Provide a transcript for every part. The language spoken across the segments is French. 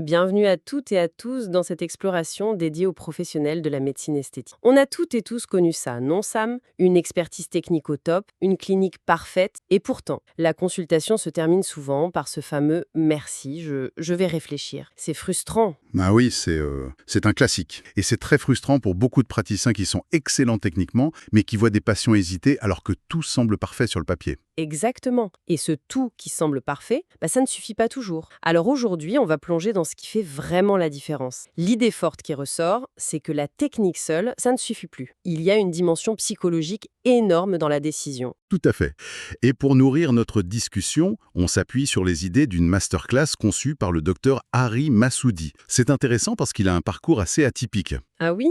Bienvenue à toutes et à tous dans cette exploration dédiée aux professionnels de la médecine esthétique. On a toutes et tous connu ça, non Sam? Une expertise technique au top, une clinique parfaite, et pourtant, la consultation se termine souvent par ce fameux «merci, je vais réfléchir». C'est frustrant. Ah oui, c'est un classique. Et c'est très frustrant pour beaucoup de praticiens qui sont excellents techniquement, mais qui voient des patients hésiter alors que tout semble parfait sur le papier. Exactement. Et ce tout qui semble parfait, ça ne suffit pas toujours. Alors aujourd'hui, on va plonger dans ce qui fait vraiment la différence. L'idée forte qui ressort, c'est que la technique seule, ça ne suffit plus. Il y a une dimension psychologique énorme dans la décision. Tout à fait. Et pour nourrir notre discussion, on s'appuie sur les idées d'une masterclass conçue par le docteur Hari Massoudi. C'est intéressant parce qu'il a un parcours assez atypique. Ah oui?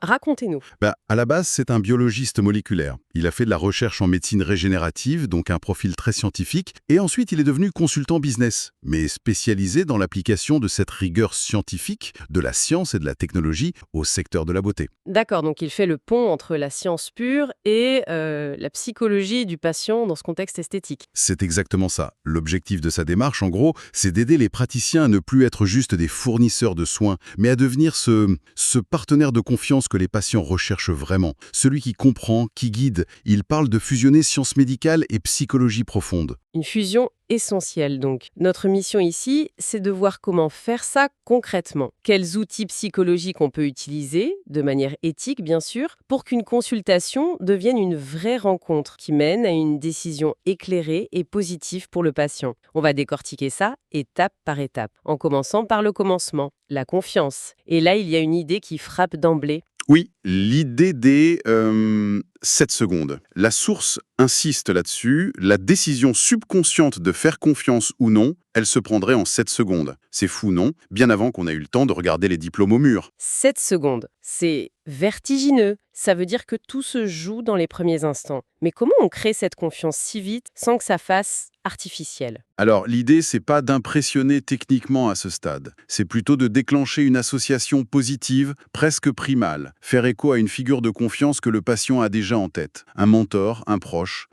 Racontez-nous. À la base, c'est un biologiste moléculaire. Il a fait de la recherche en médecine régénérative, donc un profil très scientifique, et ensuite il est devenu consultant business, mais spécialisé dans l'application de cette rigueur scientifique, de la science et de la technologie au secteur de la beauté. D'accord, donc il fait le pont entre la science pure et la psychologie du patient dans ce contexte esthétique. C'est exactement ça. L'objectif de sa démarche, en gros, c'est d'aider les praticiens à ne plus être juste des fournisseurs de soins, mais à devenir ce partenaire de confiance que les patients recherchent vraiment, celui qui comprend, qui guide. Il parle de fusionner science médicale et psychologie profonde. Une fusion essentielle donc. Notre mission ici, c'est de voir comment faire ça concrètement. Quels outils psychologiques on peut utiliser, de manière éthique bien sûr, pour qu'une consultation devienne une vraie rencontre qui mène à une décision éclairée et positive pour le patient. On va décortiquer ça étape par étape, en commençant par le commencement, la confiance. Et là, il y a une idée qui frappe d'emblée. Oui, l'idée des 7 secondes. La source insiste là-dessus. La décision subconsciente de faire confiance ou non, elle se prendrait en 7 secondes. C'est fou, non? Bien avant qu'on ait eu le temps de regarder les diplômes au mur. 7 secondes, c'est vertigineux. Ça veut dire que tout se joue dans les premiers instants. Mais comment on crée cette confiance si vite sans que ça fasse artificiel? Alors, l'idée, c'est pas d'impressionner techniquement à ce stade. C'est plutôt de déclencher une association positive, presque primale. Faire écho à une figure de confiance que le patient a déjà en tête. Un mentor, un proche,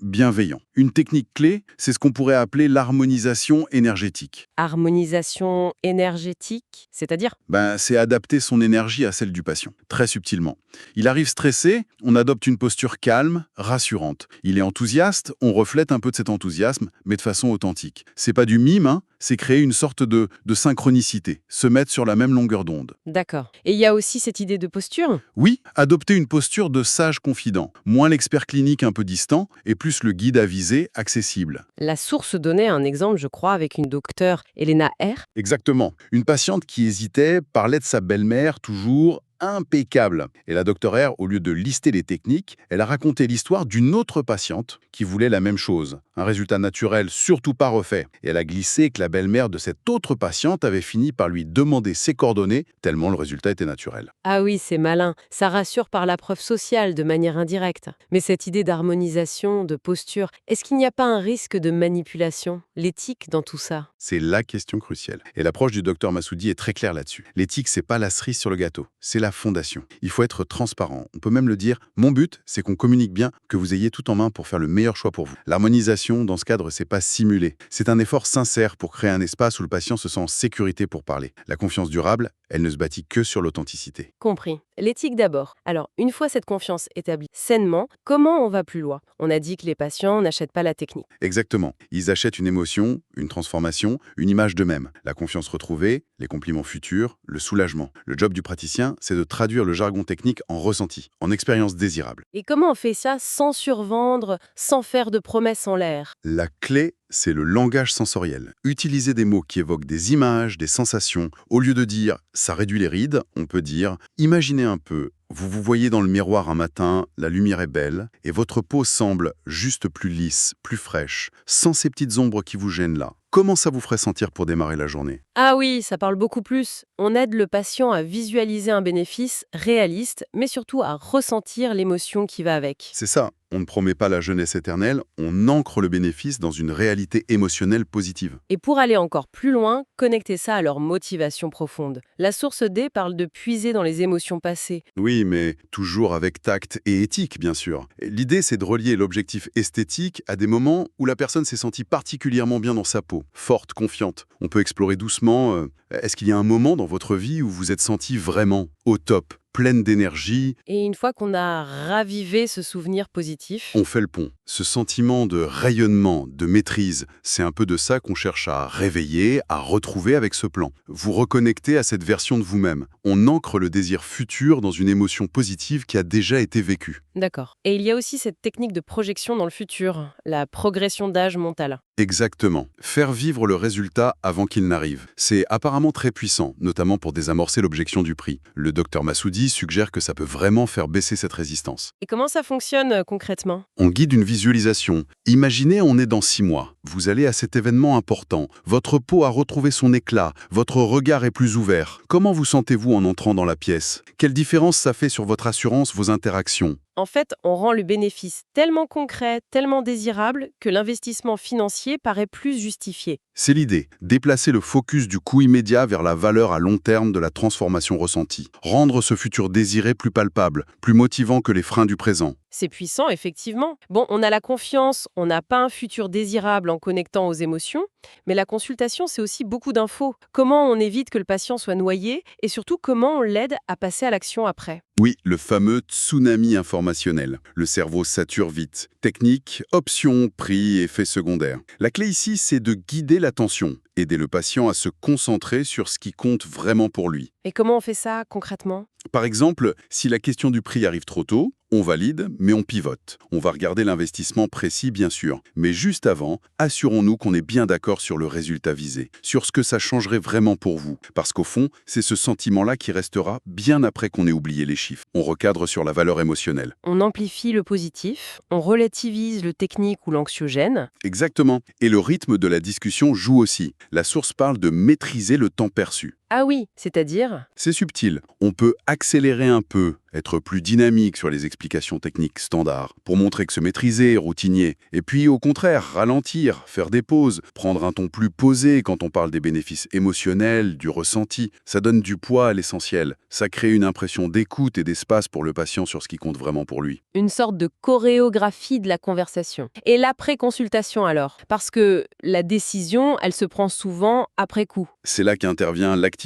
bienveillant. Une technique clé, c'est ce qu'on pourrait appeler l'harmonisation énergétique. Harmonisation énergétique, c'est-à-dire? C'est adapter son énergie à celle du patient, très subtilement. Il arrive stressé, on adopte une posture calme, rassurante. Il est enthousiaste, on reflète un peu de cet enthousiasme, mais de façon authentique. C'est pas du mime, hein, c'est créer une sorte de synchronicité, se mettre sur la même longueur d'onde. D'accord. Et il y a aussi cette idée de posture? Oui, adopter une posture de sage confident, moins l'expert clinique un peu distant, et plus le guide avisé, accessible. La source donnait un exemple, je crois, avec une docteure, Elena R. Exactement. Une patiente qui hésitait parlait de sa belle-mère toujours impeccable. Et la docteur R, au lieu de lister les techniques, elle a raconté l'histoire d'une autre patiente qui voulait la même chose. Un résultat naturel, surtout pas refait. Et elle a glissé que la belle-mère de cette autre patiente avait fini par lui demander ses coordonnées, tellement le résultat était naturel. Ah oui, c'est malin. Ça rassure par la preuve sociale, de manière indirecte. Mais cette idée d'harmonisation, de posture, est-ce qu'il n'y a pas un risque de manipulation? L'éthique dans tout ça? C'est la question cruciale. Et l'approche du docteur Massoudi est très claire là-dessus. L'éthique, c'est pas la cerise sur le gâteau, c'est la fondation. Il faut être transparent. On peut même le dire, mon but, c'est qu'on communique bien, que vous ayez tout en main pour faire le meilleur choix pour vous. L'harmonisation, dans ce cadre, c'est pas simulé. C'est un effort sincère pour créer un espace où le patient se sent en sécurité pour parler. La confiance durable, elle ne se bâtit que sur l'authenticité. Compris. L'éthique d'abord. Alors, une fois cette confiance établie sainement, comment on va plus loin? On a dit que les patients n'achètent pas la technique. Exactement. Ils achètent une émotion, une transformation, une image d'eux-mêmes. La confiance retrouvée, les compliments futurs, le soulagement. Le job du praticien, c'est de traduire le jargon technique en ressenti, en expérience désirable. Et comment on fait ça sans survendre, sans faire de promesses en l'air? La clé, c'est le langage sensoriel. Utiliser des mots qui évoquent des images, des sensations. Au lieu de dire « ça réduit les rides », on peut dire « imaginez un peu, vous vous voyez dans le miroir un matin, la lumière est belle, et votre peau semble juste plus lisse, plus fraîche, sans ces petites ombres qui vous gênent là. Comment ça vous ferait sentir pour démarrer la journée ?» Ah oui, ça parle beaucoup plus. On aide le patient à visualiser un bénéfice réaliste, mais surtout à ressentir l'émotion qui va avec. C'est ça. On ne promet pas la jeunesse éternelle, on ancre le bénéfice dans une réalité émotionnelle positive. Et pour aller encore plus loin, connecter ça à leur motivation profonde. La source D parle de puiser dans les émotions passées. Oui, mais toujours avec tact et éthique, bien sûr. Et l'idée, c'est de relier l'objectif esthétique à des moments où la personne s'est sentie particulièrement bien dans sa peau, forte, confiante. On peut explorer doucement, est-ce qu'il y a un moment dans votre vie où vous êtes senti vraiment au top, pleine d'énergie? Et une fois qu'on a ravivé ce souvenir positif, On fait le pont. Ce sentiment de rayonnement, de maîtrise, c'est un peu de ça qu'on cherche à réveiller, à retrouver avec ce plan. Vous reconnectez à cette version de vous-même. On ancre le désir futur dans une émotion positive qui a déjà été vécue. d'accord. Et il y a aussi cette technique de projection dans le futur, la progression d'âge mentale. Exactement. Faire vivre le résultat avant qu'il n'arrive. C'est apparemment très puissant, notamment pour désamorcer l'objection du prix. Le docteur Massoudi suggère que ça peut vraiment faire baisser cette résistance. Et comment ça fonctionne concrètement? On guide une visualisation. Imaginez, on est dans 6 mois. Vous allez à cet événement important. Votre peau a retrouvé son éclat. Votre regard est plus ouvert. Comment vous sentez-vous en entrant dans la pièce? Quelle différence ça fait sur votre assurance, vos interactions? En fait, on rend le bénéfice tellement concret, tellement désirable, que l'investissement financier paraît plus justifié. C'est l'idée, déplacer le focus du coût immédiat vers la valeur à long terme de la transformation ressentie. Rendre ce futur désiré plus palpable, plus motivant que les freins du présent. C'est puissant, effectivement. Bon, on a la confiance, on n'a pas un futur désirable en connectant aux émotions, mais la consultation, c'est aussi beaucoup d'infos. Comment on évite que le patient soit noyé et surtout comment on l'aide à passer à l'action après. Oui, le fameux tsunami informationnel. Le cerveau sature vite. Technique, options, prix, effets secondaires. La clé ici, c'est de guider l'attention, aider le patient à se concentrer sur ce qui compte vraiment pour lui. Et comment on fait ça concrètement? Par exemple, si la question du prix arrive trop tôt, on valide, mais on pivote. On va regarder l'investissement précis, bien sûr. Mais juste avant, assurons-nous qu'on est bien d'accord sur le résultat visé, sur ce que ça changerait vraiment pour vous. Parce qu'au fond, c'est ce sentiment-là qui restera bien après qu'on ait oublié les chiffres. On recadre sur la valeur émotionnelle. On amplifie le positif, on relativise le technique ou l'anxiogène. Exactement. Et le rythme de la discussion joue aussi. La source parle de maîtriser le temps perçu. Ah oui, c'est-à-dire? C'est subtil. On peut accélérer un peu, être plus dynamique sur les explications techniques standards, pour montrer que se maîtriser est routinier. Et puis, au contraire, ralentir, faire des pauses, prendre un ton plus posé quand on parle des bénéfices émotionnels, du ressenti. Ça donne du poids à l'essentiel. Ça crée une impression d'écoute et d'espace pour le patient sur ce qui compte vraiment pour lui. Une sorte de chorégraphie de la conversation. Et l'après-consultation alors? Parce que la décision, elle se prend souvent après coup. C'est là qu'intervient l'activation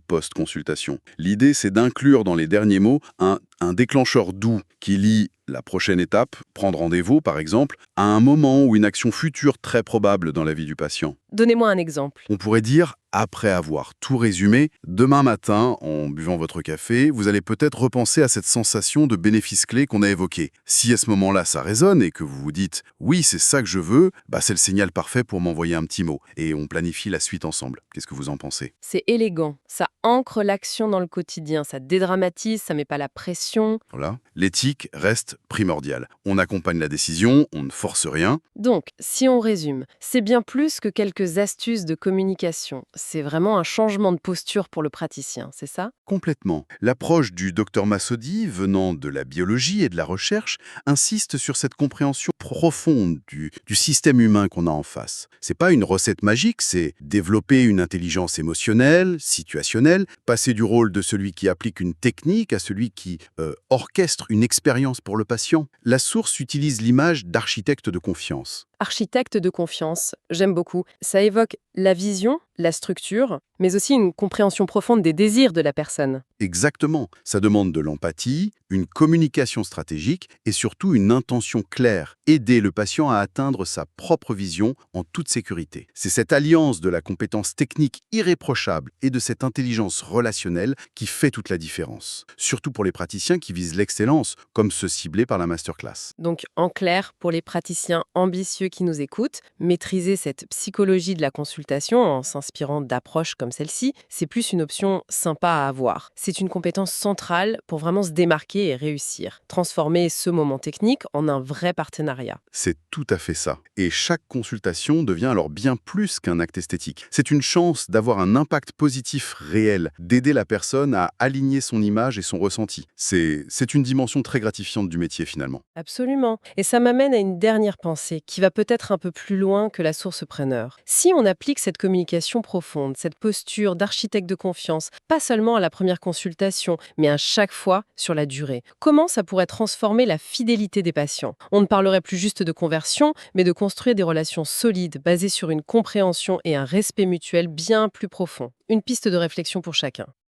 post-consultation. L'idée, c'est d'inclure dans les derniers mots un déclencheur doux qui lie la prochaine étape, prendre rendez-vous par exemple, à un moment ou une action future très probable dans la vie du patient. Donnez-moi un exemple. On pourrait dire, après avoir tout résumé, demain matin, en buvant votre café, vous allez peut-être repenser à cette sensation de bénéfice clé qu'on a évoquée. Si à ce moment-là ça résonne et que vous vous dites « oui, c'est ça que je veux », c'est le signal parfait pour m'envoyer un petit mot. Et on planifie la suite ensemble. Qu'est-ce que vous en pensez? C'est élégant, ça ancre l'action dans le quotidien, ça dédramatise, ça met pas la pression. Voilà. L'éthique reste primordiale. On accompagne la décision, on ne force rien. Donc, si on résume, c'est bien plus que quelques astuces de communication. C'est vraiment un changement de posture pour le praticien, c'est ça? Complètement. L'approche du docteur Massoudi, venant de la biologie et de la recherche, insiste sur cette compréhension profonde du système humain qu'on a en face. C'est pas une recette magique, c'est développer une intelligence émotionnelle, situationnelle, passer du rôle de celui qui applique une technique à celui qui orchestre une expérience pour le patient. La source utilise l'image d'architecte de confiance. Architecte de confiance, j'aime beaucoup. Ça évoque la vision, la structure, mais aussi une compréhension profonde des désirs de la personne. Exactement. Ça demande de l'empathie, une communication stratégique et surtout une intention claire. Aider le patient à atteindre sa propre vision en toute sécurité. C'est cette alliance de la compétence technique irréprochable et de cette intelligence relationnelle qui fait toute la différence. Surtout pour les praticiens qui visent l'excellence, comme ceux ciblés par la masterclass. Donc, en clair, pour les praticiens ambitieux qui nous écoutent, maîtriser cette psychologie de la consultation en s'inspirant d'approches comme celle-ci, c'est plus une option sympa à avoir. C'est une compétence centrale pour vraiment se démarquer et réussir. Transformer ce moment technique en un vrai partenariat. C'est tout à fait ça. Et chaque consultation devient alors bien plus qu'un acte esthétique. C'est une chance d'avoir un impact positif réel, d'aider la personne à aligner son image et son ressenti. C'est une dimension très gratifiante du métier finalement. Absolument. Et ça m'amène à une dernière pensée qui va peut-être un peu plus loin que la source preneur. Si on applique cette communication profonde, cette posture d'architecte de confiance, pas seulement à la première consultation, mais à chaque fois sur la durée, comment ça pourrait transformer la fidélité des patients? On ne parlerait plus juste de conversion, mais de construire des relations solides basées sur une compréhension et un respect mutuel bien plus profond. Une piste de réflexion pour chacun.